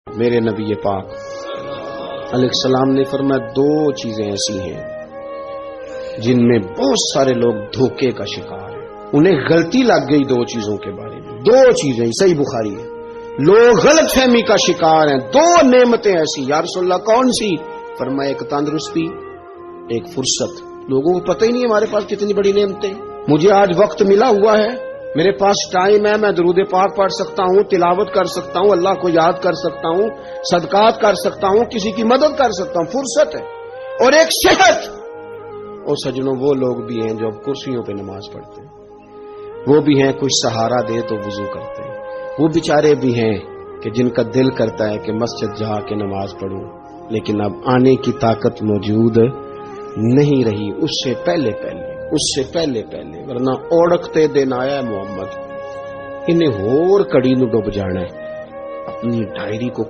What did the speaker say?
میرے نبی پاک علیہ السلام نے فرمایا دو چیزیں ایسی ہیں جن میں بہت سارے لوگ دھوکے کا شکار ہیں. انہیں غلطی لگ گئی دو چیزوں کے بارے میں. دو چیزیں صحیح بخاری ہے. لوگ غلط فہمی کا شکار ہیں. دو نعمتیں ایسی. یا رسول اللہ کون سی؟ فرمایا ایک تندرستی ایک فرصت. لوگوں کو پتہ ہی نہیں ہمارے پاس کتنی بڑی نعمتیں. مجھے آج وقت ملا ہوا ہے, میرے پاس ٹائم ہے, میں درود پاک پڑھ سکتا ہوں, تلاوت کر سکتا ہوں, اللہ کو یاد کر سکتا ہوں, صدقات کر سکتا ہوں, کسی کی مدد کر سکتا ہوں. فرصت ہے. اور ایک صحت. اور سجنوں وہ لوگ بھی ہیں جو اب کرسیوں پہ نماز پڑھتے ہیں, وہ بھی ہیں کچھ سہارا دے تو وضو کرتے ہیں, وہ بیچارے بھی ہیں کہ جن کا دل کرتا ہے کہ مسجد جا کے نماز پڑھوں, لیکن اب آنے کی طاقت موجود نہیں رہی. اس سے پہلے ورنہ اوڑکتے دن آیا ہے محمد, انہیں ہور کڑی نو ڈب جانا ہے. اپنی ڈائری کو